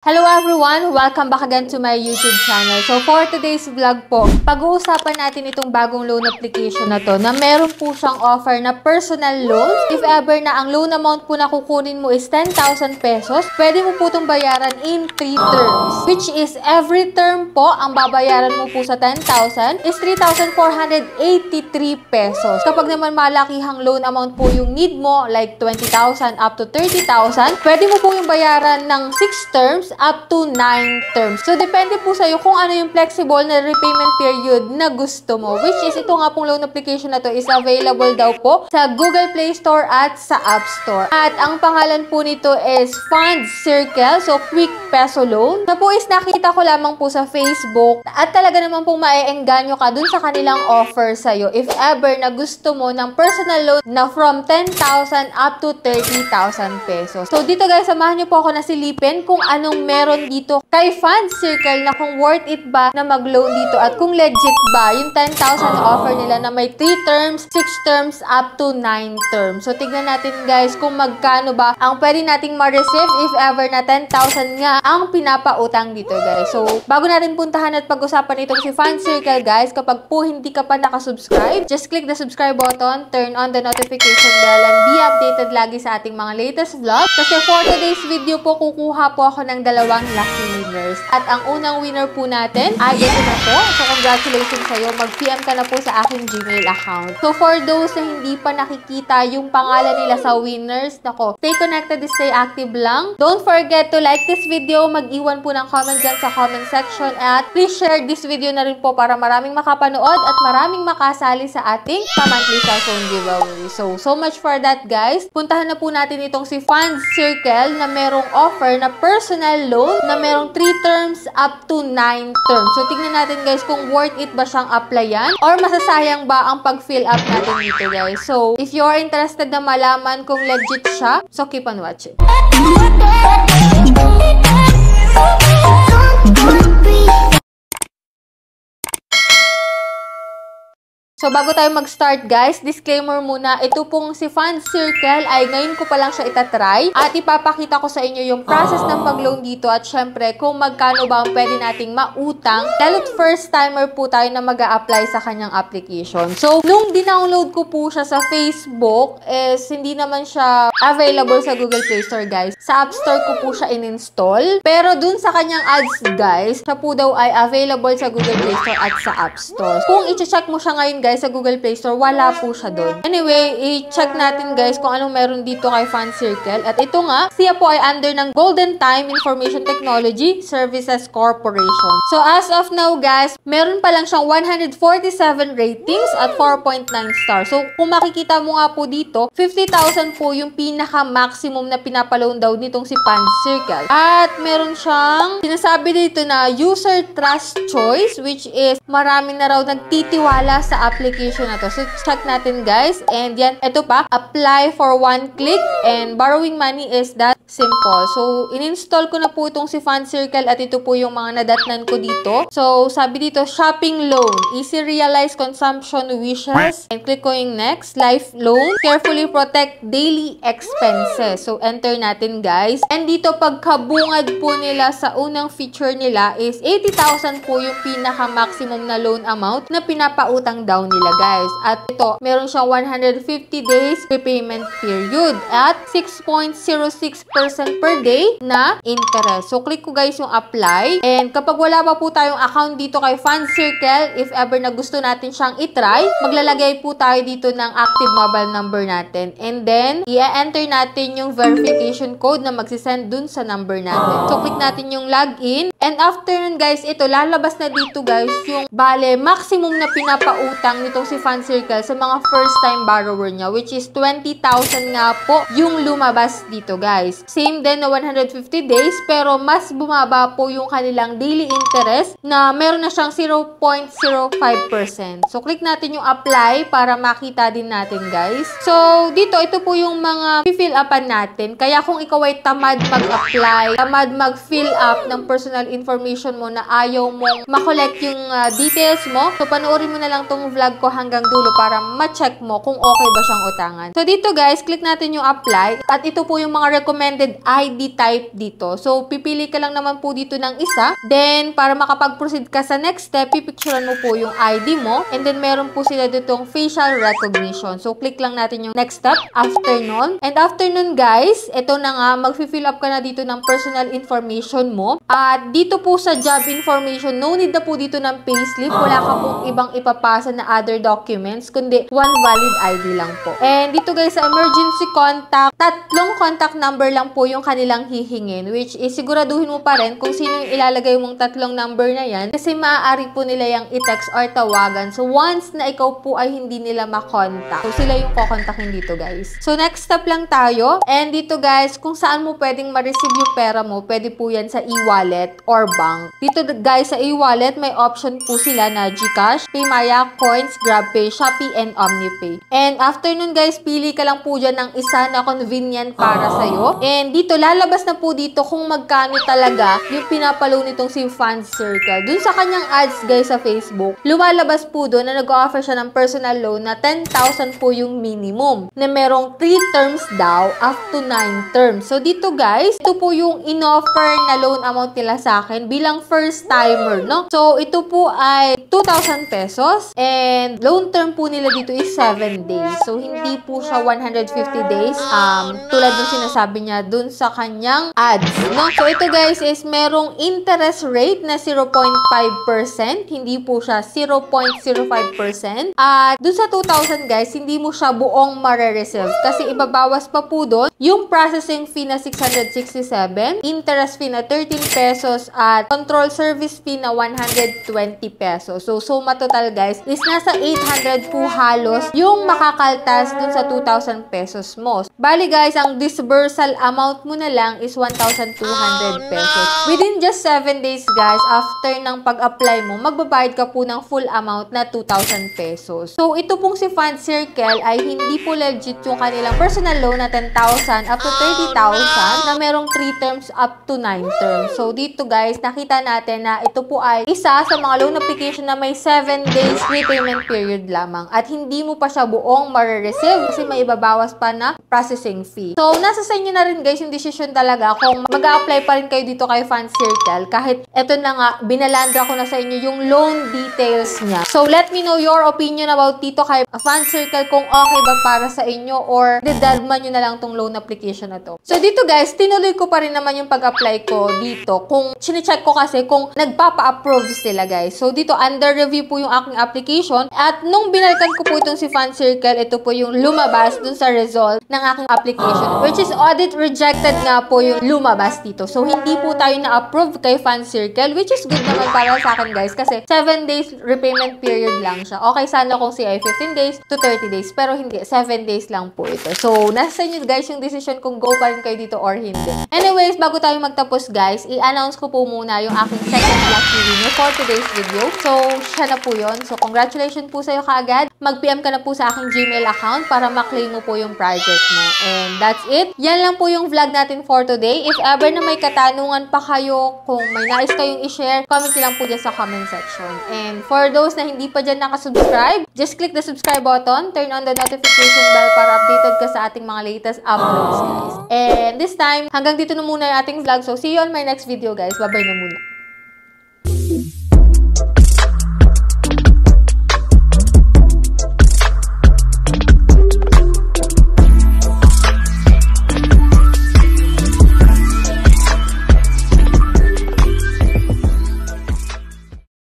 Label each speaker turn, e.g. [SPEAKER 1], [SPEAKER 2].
[SPEAKER 1] Hello everyone! Welcome back again to my YouTube channel. So for today's vlog po, pag-uusapan natin itong bagong loan application na to na meron po siyang offer na personal loan. If ever na ang loan amount po na kukunin mo is 10,000 pesos, pwede mo po itong bayaran in 3 terms. Which is every term po, ang babayaran mo po sa 10,000 is 3,483 pesos. Kapag naman malakihang loan amount po yung need mo, like 20,000 up to 30,000, pwede mo po yung bayaran ng 6 terms up to 9 terms. So, depende po sa'yo kung ano yung flexible na repayment period na gusto mo. Which is, ito nga pong loan application na to is available daw po sa Google Play Store at sa App Store. At ang pangalan po nito is Fund Circle. So, Quick Peso Loan. Na po is nakita ko lamang po sa Facebook at talaga naman pong maeengganyo ka dun sa kanilang offer sa'yo if ever na gusto mo ng personal loan na from 10,000 up to 30,000 pesos. So, dito guys, samahan niyo po ako na silipin kung anong meron dito kay Fund Circle na kung worth it ba na mag-loan dito at kung legit ba yung 10,000 offer nila na may 3 terms, 6 terms, up to 9 terms. So, tignan natin guys kung magkano ba ang pwede nating ma-receive if ever na 10,000 nga ang pinapautang dito guys. So, bago natin puntahan at pag-usapan itong si Fund Circle guys, kapag po hindi ka pa nakasubscribe, just click the subscribe button, turn on the notification bell, and be updated lagi sa ating mga latest vlog. Kasi for today's video po, kukuha po ako ng dalawang lucky winners. At ang unang winner po natin ay ito na po. So, congratulations sa'yo. Mag-PM ka na po sa aking Gmail account. So, for those na hindi pa nakikita yung pangalan nila sa winners, nako, stay connected, stay active lang. Don't forget to like this video, mag-iwan po ng comment dyan sa comment section, at please share this video na rin po para maraming makapanood at maraming makasali sa ating monthly cellphone giveaway. So much for that guys. Puntahan na po natin itong si Fund Circle na merong offer na personal loan na merong 3 terms up to 9 terms. So, tingnan natin guys kung worth it ba siyang applyan or masasayang ba ang pag-fill up natin dito guys. So, if you are interested na malaman kung legit siya, so keep on watching. So, bago tayo mag-start guys, disclaimer muna, ito pong si Fund Circle ay ngayon ko pa lang siya itatry at ipapakita ko sa inyo yung process ng pag-loan dito at syempre kung magkano ba ang pwede nating mautang lalo't first timer po tayo na mag-a-apply sa kanyang application. So, nung dinownload ko po siya sa Facebook, is hindi naman siya available sa Google Play Store guys. Sa App Store ko po siya in-install. Pero dun sa kanyang ads guys, siya po daw ay available sa Google Play Store at sa App Store. Kung i-check mo siya ngayon guys, sa Google Play Store, wala po siya doon. Anyway, i-check natin guys kung anong meron dito kay Fund Circle. At ito nga, siya po ay under ng Golden Time Information Technology Services Corporation. So, as of now guys, meron pa lang siyang 147 ratings at 4.9 stars. So, kung makikita mo nga po dito, 50,000 po yung pinaka-maximum na pinapaloan daw nitong si Fund Circle. At meron siyang sinasabi dito na user trust choice, which is marami na raw nagtitiwala sa application na to. So, check natin guys. And yan, ito pa, apply for 1 click and borrowing money is that simple. So, in-install ko na po itong si Fund Circle at ito po yung mga nadatnan ko dito. So, sabi dito, shopping loan, easy realize consumption wishes, and click ko yung next, life loan, carefully protect daily expenses. So, enter natin guys. And dito, pagkabungad po nila sa unang feature nila is 80,000 po yung pinaka-maximum na loan amount na pinapautang down nila guys. At ito, meron siyang 150 days repayment period at 6.06% per day na interest. So, click ko guys yung apply. And kapag wala pa po tayong account dito kay Fund Circle, if ever na gusto natin siyang itry, maglalagay po tayo dito ng active mobile number natin. And then, i-enter natin yung verification code na magsisend dun sa number natin. So, click natin yung login. And after nun guys, ito, lalabas na dito guys yung bale, maximum na pinapautang nitong si Fund Circle sa mga first time borrower niya, which is 20,000 nga po yung lumabas dito guys. Same din na 150 days, pero mas bumaba po yung kanilang daily interest na meron na siyang 0.05%. So, click natin yung apply para makita din natin guys. So, dito, ito po yung mga fill upan natin. Kaya kung ikaw ay tamad mag-apply, tamad mag-fill up ng personal information mo na ayaw mong makollect yung details mo, so panoorin mo na lang tong vlog ko hanggang dulo para ma-check mo kung okay ba siyang utangan. So dito guys, click natin yung apply at ito po yung mga recommended ID type dito. So pipili ka lang naman po dito ng isa. Then para makapag-proceed ka sa next step, pipicturean mo po yung ID mo and then meron po sila ditong facial recognition. So click lang natin yung next step after nun. And after nun guys, ito na nga, mag-fill up ka na dito ng personal information mo. At dito po sa job information, no need na po dito ng payslip. Wala ka pong ibang ipapasa na other documents, kundi one valid ID lang po. And dito guys, sa emergency contact, 3 contact number lang po yung kanilang hihingin, which is siguraduhin mo pa rin kung sino yung ilalagay mong 3 number na yan kasi maaari po nila yung i-text or tawagan. So once na ikaw po ay hindi nila makontak, so sila yung kokontakin dito guys. So next step lang tayo. And dito guys, kung saan mo pwedeng ma-receive yung pera mo, pwede po yan sa e-wallet or bank. Dito guys, sa e-wallet, may option po sila na GCash, Paymaya, Coins, GrabPay, Shopee, and OmniPay. And after nun guys, pili ka lang po dyan ng isa na convenient para sa'yo. And dito, lalabas na po dito kung magkano talaga yung pinapaloan nitong si Funds Circle. Dun sa kanyang ads guys sa Facebook, lumalabas po doon na nag-offer siya ng personal loan na 10,000 po yung minimum, na merong 3 terms daw up to 9 terms. So dito guys, ito po yung in-offer na loan amount nila sa akin bilang first timer, no? So ito po ay 2,000 pesos and loan term po nila dito is 7 days. So hindi po siya 150 days tulad ng sinasabi niya dun sa kanyang ads, no? So ito guys is merong interest rate na 0.5%, hindi po siya 0.05%. At dun sa 2,000 guys, hindi mo siya buong mare-receive kasi ibabawas pa po doon yung processing fee na 667, interest fee na 13 pesos at control service fee na 120 pesos. So suma total guys is nasa 800 po halos yung makakaltas dun sa 2,000 pesos mo. Bali guys, ang disbursal amount mo na lang is 1,200 pesos. Within just 7 days guys, after ng pag-apply mo, magbabayad ka po ng full amount na 2,000 pesos. So ito pong si Funds Circle ay hindi po legit yung kanilang personal loan na 10,000 up to 30,000 na merong 3 terms up to 9 terms. So dito guys, nakita natin na ito po ay isa sa mga loan application na may 7 days repayment period lamang at hindi mo pa siya buong mare-receive kasi may ibabawas pa na processing fee. So nasa sa inyo na rin guys yung decision talaga kung mag-a-apply pa rin kayo dito kay Funds Circle kahit eto na nga, binalandra ko na sa inyo yung loan details niya. So let me know your opinion about dito kay Funds Circle kung okay ba para sa inyo or didalman nyo na lang tong loan application na to. So dito guys, tinuloy ko pa rin naman yung pag-apply ko dito kung chinecheck ko kasi kung nagpapa-approve sila guys. So dito under review po yung aking application at nung binalikan ko po itong si Funds Circle, ito po yung lumabas dun sa result ng aking application which is audit rejected nga po yung lumabas dito. So hindi po tayo na-approve kay Funds Circle which is good naman para sa akin guys kasi 7 days repayment period lang siya. Okay sana kung si ay 15 days to 30 days pero hindi, 7 days lang po ito. So nasa inyo guys yung decision kung go pa rin kayo dito or hindi. Anyways, bago tayo magtapos guys, i-announce ko po muna yung aking second lucky winner for today's video. So siya na po yun. So congratulations po sa'yo kaagad. Mag-PM ka na po sa aking Gmail account para ma-claim mo po yung project mo. And that's it. Yan lang po yung vlog natin for today. If ever na may katanungan pa kayo, kung may nais kayong i-share, comment lang po dyan sa comment section. And for those na hindi pa dyan nakasubscribe, just click the subscribe button, turn on the notification bell para updated ka sa ating mga latest uploads guys. And this time, hanggang dito na muna yung ating vlog. So see you on my next video guys. Bye-bye na muna.